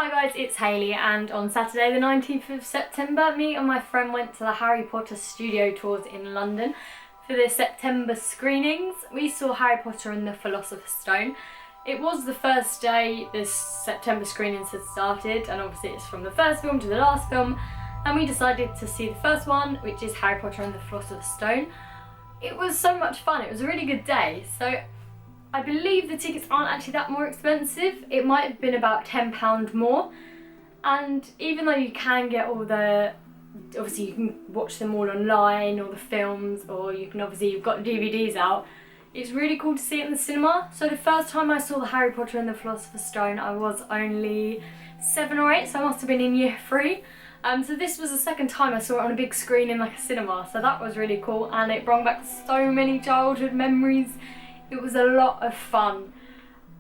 Hi guys, it's Hayley, and on Saturday the 19th of September me and my friend went to the Harry Potter studio tours in London for the September screenings. We saw Harry Potter and the Philosopher's Stone. It was the first day the September screenings had started, and obviously it's from the first film to the last film, and we decided to see the first one, which is Harry Potter and the Philosopher's Stone. It was so much fun, it was a really good day. So I believe the tickets aren't actually that more expensive. It might have been about £10 more. And even though you can get all the, obviously you can watch them all online, or the films, or you can obviously, you've got DVDs out, it's really cool to see it in the cinema. So the first time I saw the Harry Potter and the Philosopher's Stone, I was only 7 or 8, so I must have been in year 3. So this was the second time I saw it on a big screen in like a cinema, so that was really cool, and it brought back so many childhood memories. It was a lot of fun.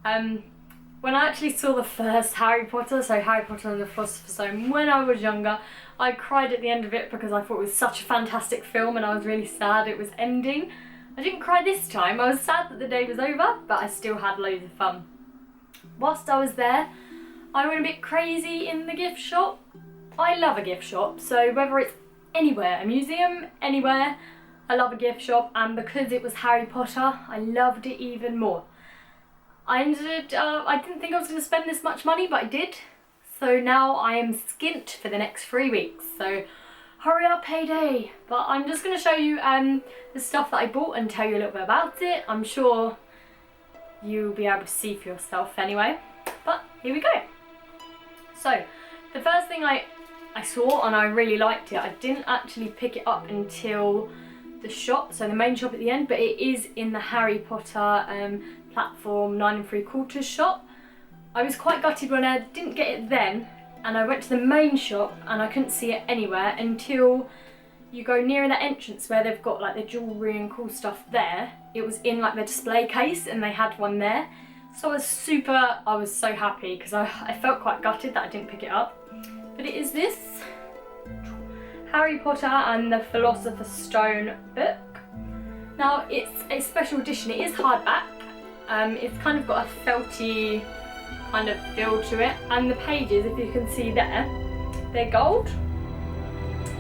When I actually saw the first Harry Potter, so Harry Potter and the Philosopher's Stone, when I was younger, I cried at the end of it because I thought it was such a fantastic film and I was really sad it was ending. I didn't cry this time. I was sad that the day was over, but I still had loads of fun. Whilst I was there, I went a bit crazy in the gift shop. I love a gift shop, so whether it's anywhere, a museum, anywhere, I love a gift shop, and because it was Harry Potter, I loved it even more. I didn't think I was going to spend this much money, but I did. So now I am skint for the next 3 weeks, so hurry up payday. But I'm just going to show you the stuff that I bought and tell you a little bit about it. I'm sure you'll be able to see for yourself anyway, but here we go. So the first thing I saw, and I really liked it, I didn't actually pick it up until the shop, so the main shop at the end, but it is in the Harry Potter platform 9 3/4 shop. I was quite gutted when I didn't get it then, and I went to the main shop and I couldn't see it anywhere until you go near the entrance where they've got like the jewellery and cool stuff there. It was in like the display case and they had one there, so I was so happy because I felt quite gutted that I didn't pick it up. But it is this Harry Potter and the Philosopher's Stone book. Now it's a special edition, it is hardback. It's kind of got a felty kind of feel to it, and the pages, if you can see there, they're gold.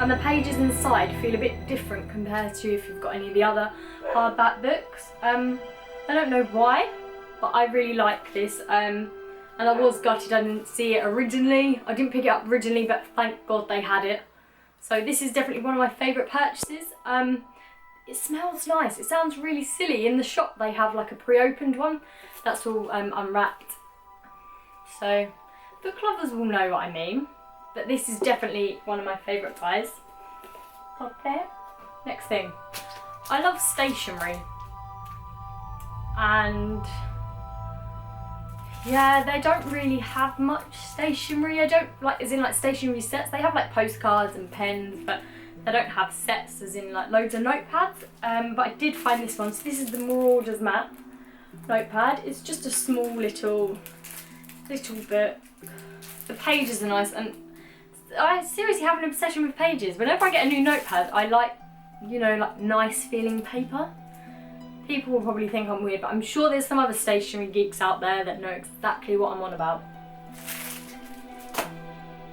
And the pages inside feel a bit different compared to if you've got any of the other hardback books. I don't know why, but I really like this. And I was gutted I didn't see it originally. I didn't pick it up originally, but thank God they had it. So this is definitely one of my favourite purchases. It smells nice. It sounds really silly. In the shop they have like a pre-opened one. That's all unwrapped. So book lovers will know what I mean. But this is definitely one of my favourite buys. Okay. Next thing. I love stationery. And yeah, they don't really have much stationery. I don't like, as in like stationery sets. They have like postcards and pens, but they don't have sets as in like loads of notepads. But I did find this one. So this is the Marauder's map notepad. It's just a small little book. The pages are nice, and I seriously have an obsession with pages. Whenever I get a new notepad, I like, you know, like nice feeling paper. People will probably think I'm weird, but I'm sure there's some other stationery geeks out there that know exactly what I'm on about.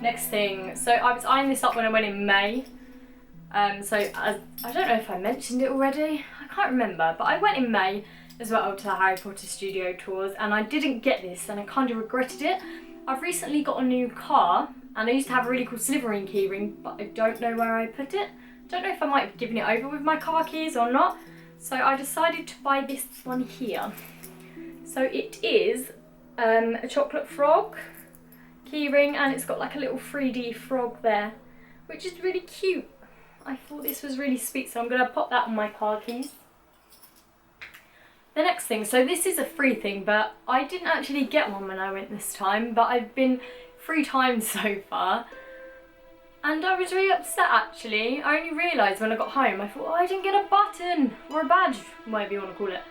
Next thing, so I was eyeing this up when I went in May. I don't know if I mentioned it already, I can't remember, but I went in May as well to the Harry Potter studio tours, and I didn't get this and I kind of regretted it. I've recently got a new car, and I used to have a really cool Slytherin keyring, but I don't know where I put it. Don't know if I might have given it over with my car keys or not. So I decided to buy this one here. So it is a chocolate frog keyring, and it's got like a little 3D frog there, which is really cute. I thought this was really sweet, so I'm going to pop that on my car keys. The next thing, so this is a free thing, but I didn't actually get one when I went this time, but I've been 3 times so far. And I was really upset actually. I only realised when I got home, I thought, oh, I didn't get a button or a badge, whatever you want to call it.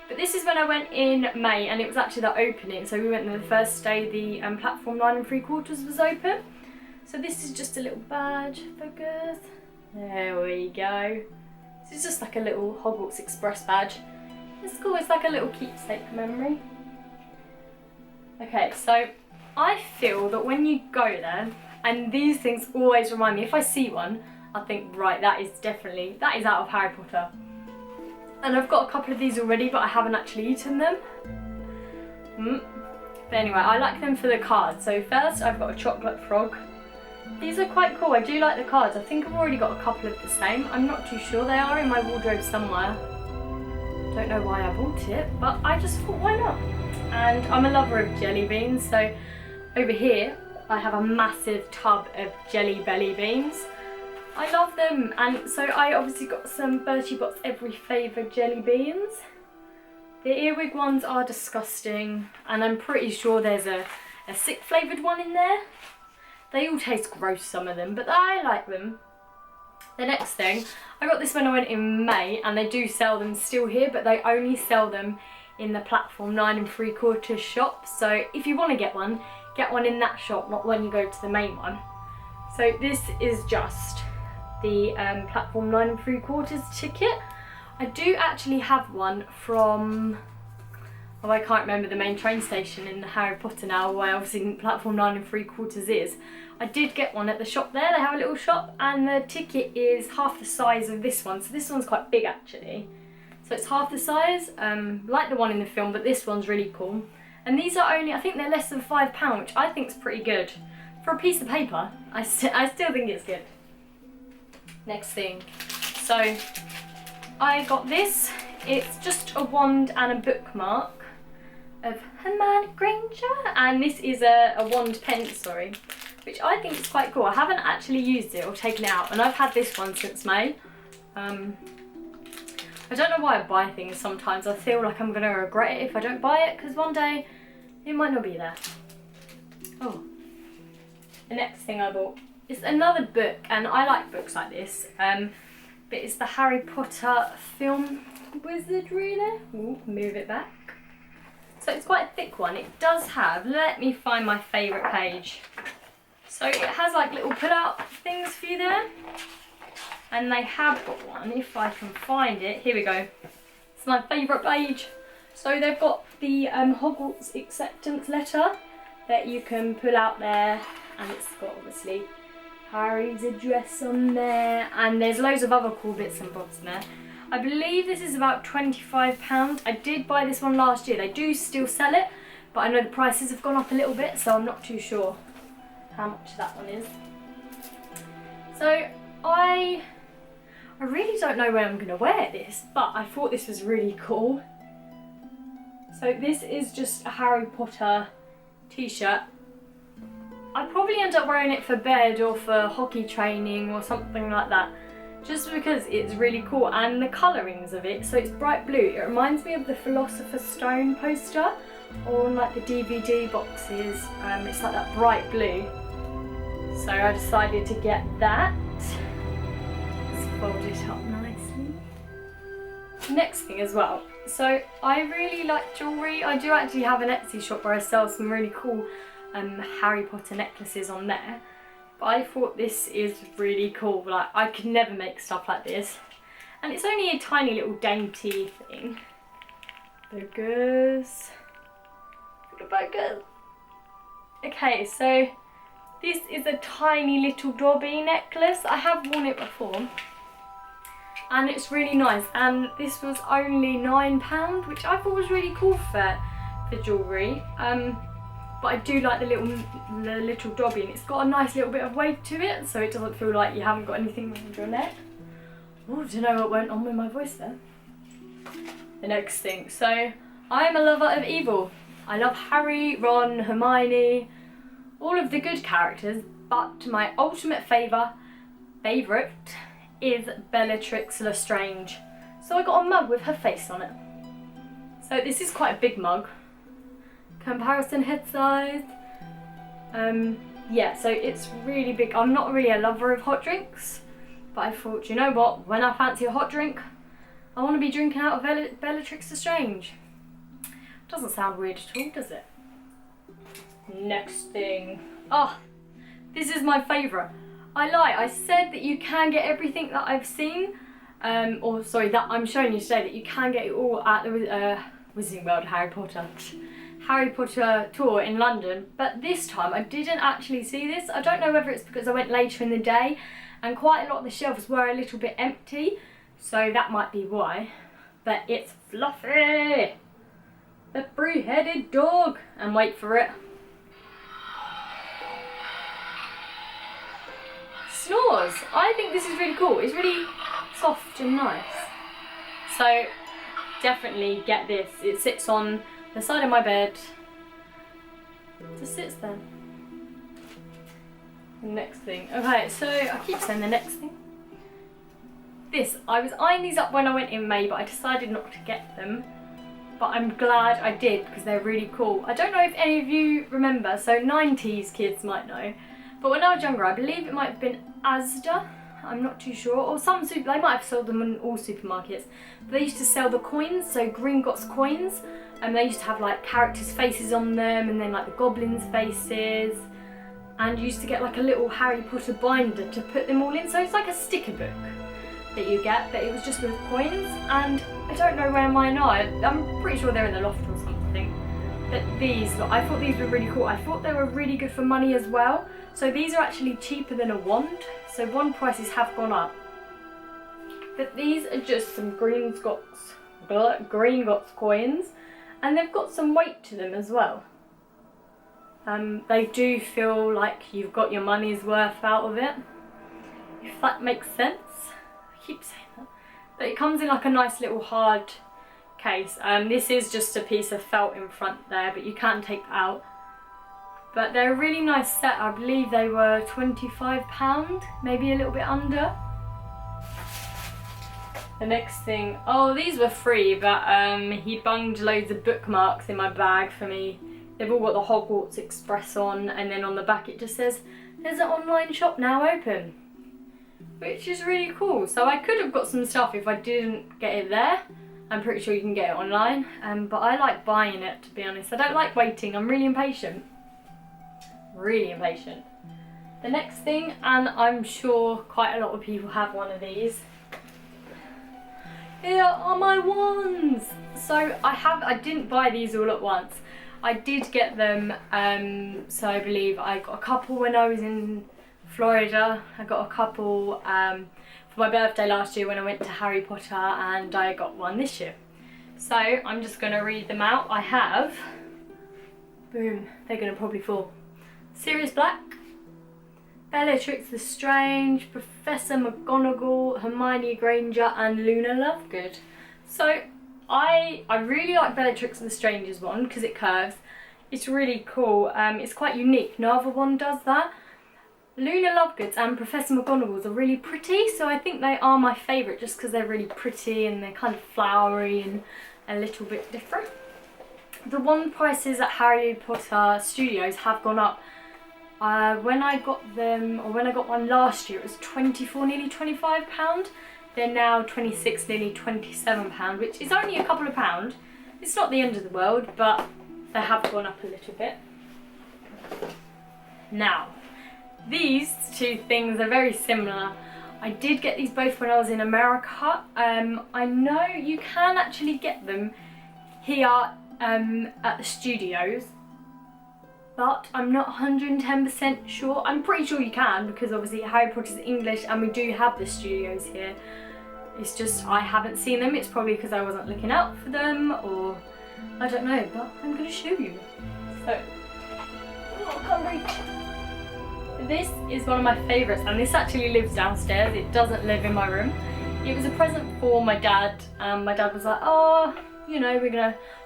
But this is when I went in May, and it was actually the opening. So we went on the first day the platform 9 3/4 was open. So this is just a little badge, focus. There we go. This is just like a little Hogwarts Express badge. It's cool, it's like a little keepsake memory. Okay, so I feel that when you go there, and these things always remind me, if I see one, I think, right, that is out of Harry Potter. And I've got a couple of these already, but I haven't actually eaten them. But anyway, I like them for the cards. So first, I've got a chocolate frog. These are quite cool. I do like the cards. I think I've already got a couple of the same. I'm not too sure. They are in my wardrobe somewhere. Don't know why I bought it, but I just thought, why not? And I'm a lover of jelly beans, so over here I have a massive tub of jelly belly beans. I love them, and so I obviously got some Bertie Bott's Every Flavour jelly beans. The earwig ones are disgusting, and I'm pretty sure there's a sick flavoured one in there. They all taste gross, some of them, but I like them. The next thing, I got this when I went in May, and they do sell them still here, but they only sell them in the platform 9 3/4 shop. So if you want to get one in that shop, not when you go to the main one. So this is just the platform 9 3/4 ticket. I do actually have one from, oh, I can't remember the main train station in Harry Potter now, where obviously platform 9 3/4 is. I did get one at the shop there. They have a little shop, and the ticket is half the size of this one. So this one's quite big actually. So it's half the size, like the one in the film, but this one's really cool. And these are only, I think they're less than £5, which I think is pretty good. For a piece of paper, I still think it's good. Next thing, so I got this. It's just a wand and a bookmark of Hermione Granger, and this is a wand pen, sorry, which I think is quite cool. I haven't actually used it or taken it out, and I've had this one since May. I don't know why I buy things sometimes. I feel like I'm going to regret it if I don't buy it, because one day it might not be there. Oh, the next thing I bought is another book, and I like books like this, but it's the Harry Potter film wizardry there. Ooh, move it back. So it's quite a thick one. It does have, let me find my favourite page. So it has like little pull-out things for you there. And they have got one, if I can find it. Here we go. It's my favourite page. So they've got the Hogwarts acceptance letter that you can pull out there. And it's got obviously Harry's address on there. And there's loads of other cool bits and bobs in there. I believe this is about £25. I did buy this one last year. They do still sell it, but I know the prices have gone up a little bit, so I'm not too sure how much that one is. So I really don't know when I'm going to wear this, but I thought this was really cool. So this is just a Harry Potter t-shirt. I'd probably end up wearing it for bed or for hockey training or something like that, just because it's really cool, and the colourings of it, so it's bright blue. It reminds me of the Philosopher's Stone poster, or on like the DVD boxes. It's like that bright blue. So I decided to get that. Let's fold it up nicely. Next thing as well, so I really like jewellery. I do actually have an Etsy shop where I sell some really cool Harry Potter necklaces on there. But I thought this is really cool. Like, I could never make stuff like this. And it's only a tiny little dainty thing. Focus. Focus. Okay, so this is a tiny little Dobby necklace. I have worn it before. And it's really nice. And this was only £9, which I thought was really cool for jewellery. But I do like the little Dobby, and it's got a nice little bit of weight to it, so it doesn't feel like you haven't got anything around your neck. Oh, do you know what went on with my voice there? The next thing. So, I'm a lover of evil. I love Harry, Ron, Hermione, all of the good characters, but my ultimate favourite is Bellatrix Lestrange. So I got a mug with her face on it. So this is quite a big mug. Comparison head size. Yeah, so it's really big. I'm not really a lover of hot drinks, but I thought, you know what, when I fancy a hot drink, I want to be drinking out of Bellatrix Lestrange. Doesn't sound weird at all, does it? Next thing. Oh, this is my favourite. I lie, I said that you can get everything that I've seen, or sorry, that I'm showing you today, that you can get it all at the Wizarding World Harry Potter. Harry Potter tour in London, but this time I didn't actually see this. I don't know whether it's because I went later in the day and quite a lot of the shelves were a little bit empty, so that might be why. But it's Fluffy, the three-headed dog, and wait for it. Snores. I think this is really cool. It's really soft and nice. So definitely get this. It sits on the side of my bed. It just sits there. The next thing. Okay, so I keep saying the next thing. This, I was eyeing these up when I went in May, but I decided not to get them. But I'm glad I did because they're really cool. I don't know if any of you remember, so 90s kids might know. But when I was younger, I believe it might have been Asda. I'm not too sure. Or they might have sold them in all supermarkets. But they used to sell the coins, so Gringotts coins. And they used to have like characters' faces on them and then like the goblins' faces. And you used to get like a little Harry Potter binder to put them all in. So it's like a sticker book that you get, but it was just with coins. And I don't know where mine are. I'm pretty sure they're in the loft or something. But these, look, I thought these were really cool. I thought they were really good for money as well. So these are actually cheaper than a wand. So wand prices have gone up. But these are just some Gringotts coins. And they've got some weight to them as well. They do feel like you've got your money's worth out of it. If that makes sense. I keep saying that. But it comes in like a nice little hard case. This is just a piece of felt in front there, but you can take that out. But they're a really nice set. I believe they were £25, maybe a little bit under. The next thing, oh, these were free, but he bunged loads of bookmarks in my bag for me. They've all got the Hogwarts Express on, and then on the back it just says, there's an online shop now open. Which is really cool. So I could have got some stuff if I didn't get it there. I'm pretty sure you can get it online, but I like buying it, to be honest. I don't like waiting, I'm really impatient. Really impatient. The next thing, and I'm sure quite a lot of people have one of these. Here are my wands. So I didn't buy these all at once. I did get them, so I believe I got a couple when I was in Florida. I got a couple for my birthday last year when I went to Harry Potter, and I got one this year. So I'm just going to read them out. I have, boom, they're going to probably fall. Sirius Black, Bellatrix Lestrange, Professor McGonagall, Hermione Granger, and Luna Lovegood. So I really like Bellatrix Lestrange's one because it curves. It's really cool. It's quite unique. No other one does that. Luna Lovegood's and Professor McGonagall's are really pretty, so I think they are my favourite just because they're really pretty and they're kind of flowery and a little bit different. The wand prices at Harry Potter Studios have gone up. When I got them, or when I got one last year, it was £24, nearly £25. They're now £26, nearly £27, which is only a couple of pounds. It's not the end of the world, but they have gone up a little bit. Now, these two things are very similar. I did get these both when I was in America. I know you can actually get them here at the studios, but I'm not 110% sure. I'm pretty sure you can because obviously Harry Potter's English and we do have the studios here. It's just I haven't seen them. It's probably because I wasn't looking out for them, or I don't know, but I'm going to show you. So, oh, I can't reach. This is one of my favourites, and this actually lives downstairs. It doesn't live in my room. It was a present for my dad. My dad was like, oh, you know,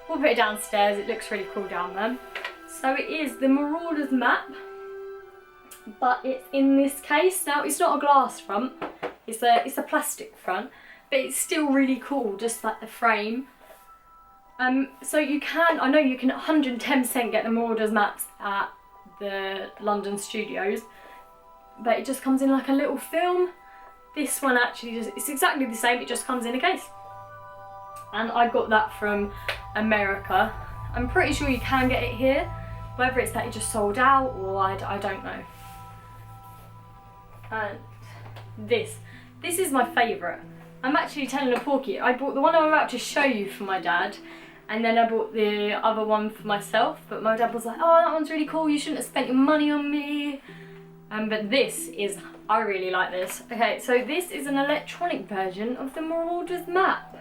we'll put it downstairs. It looks really cool down there. So it is the Marauder's map, but it's in this case. Now it's not a glass front, it's a plastic front, but it's still really cool, just like the frame. So you can, I know you can 110% get the Marauder's maps at the London studios, but it just comes in like a little film. This one actually it's exactly the same, it just comes in a case. And I got that from America. I'm pretty sure you can get it here. Whether it's that it just sold out or I don't know. And this is my favourite. I'm actually telling a porky. I bought the one I'm about to show you for my dad, and then I bought the other one for myself, but my dad was like, oh, that one's really cool, you shouldn't have spent your money on me. But this is, I really like this. Okay, so this is an electronic version of the Marauder's map.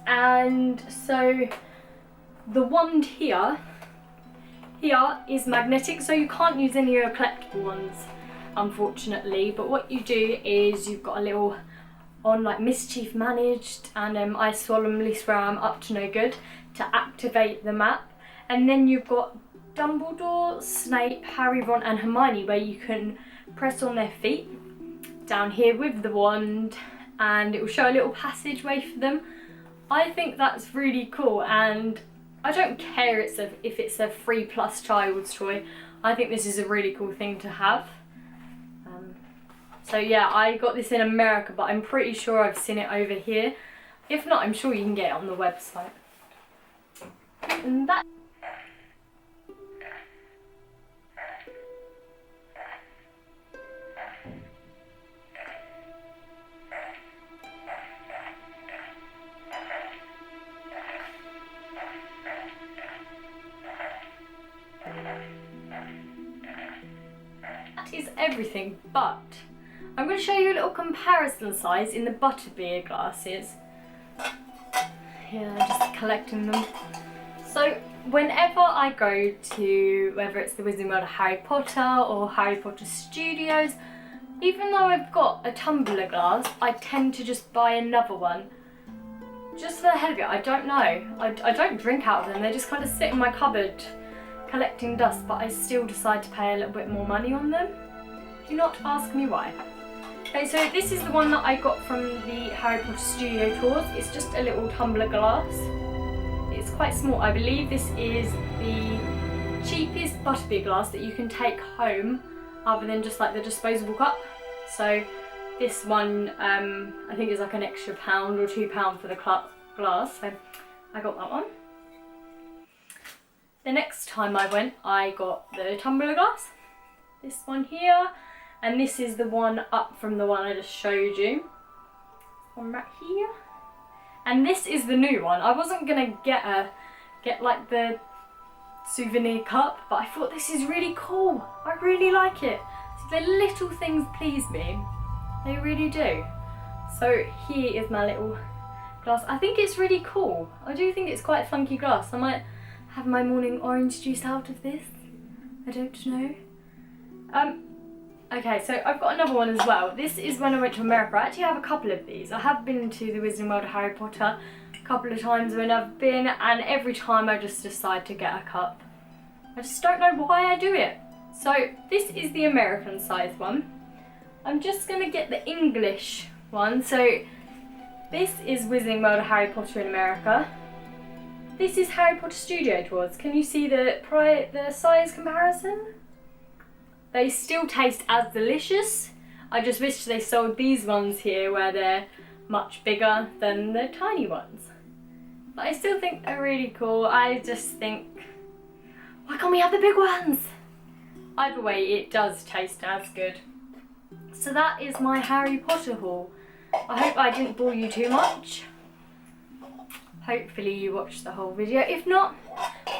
And so the wand here is magnetic, so you can't use any of your collectible ones, unfortunately. But what you do is you've got a little on like mischief managed, and I solemnly swear I'm up to no good, to activate the map. And then you've got Dumbledore, Snape, Harry, Ron and Hermione, where you can press on their feet down here with the wand and it will show a little passageway for them. I think that's really cool, and I don't care if it's a 3+ child's toy. I think this is a really cool thing to have. So yeah, I got this in America, but I'm pretty sure I've seen it over here. If not, I'm sure you can get it on the website. And that is everything, but I'm going to show you a little comparison size in the Butterbeer glasses. Yeah, just collecting them. So whenever I go to, whether it's the Wizarding World of Harry Potter or Harry Potter Studios, even though I've got a tumbler glass, I tend to just buy another one. Just for the hell of it, I don't know. I don't drink out of them, they just kind of sit in my cupboard collecting dust, but I still decide to pay a little bit more money on them. Do not ask me why. Okay, so this is the one that I got from the Harry Potter Studio tours. It's just a little tumbler glass. It's quite small. I believe this is the cheapest Butterbeer glass that you can take home, other than just like the disposable cup. So this one, I think is like an extra £1 or £2 for the glass. So I got that one. The next time I went, I got the tumbler glass. This one here. And this is the one up from the one I just showed you. One right here. And this is the new one. I wasn't gonna get like the souvenir cup, but I thought this is really cool. I really like it. So the little things please me. They really do. So here is my little glass. I think it's really cool. I do think it's quite a funky glass. I might have my morning orange juice out of this. I don't know. Okay, so I've got another one as well. This is when I went to America. I actually have a couple of these. I have been to the Wizarding World of Harry Potter a couple of times when I've been, and every time I just decide to get a cup. I just don't know why I do it. So this is the American size one. I'm just going to get the English one. So this is Wizarding World of Harry Potter in America. This is Harry Potter Studio Tours. Can you see the size comparison? They still taste as delicious. I just wish they sold these ones here where they're much bigger than the tiny ones. But I still think they're really cool. I just think, why can't we have the big ones? Either way, it does taste as good. So that is my Harry Potter haul. I hope I didn't bore you too much. Hopefully you watched the whole video. If not,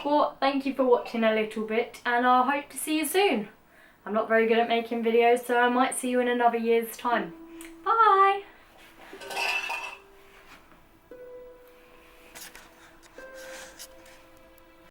well, thank you for watching a little bit, and I hope to see you soon. I'm not very good at making videos, so I might see you in another year's time.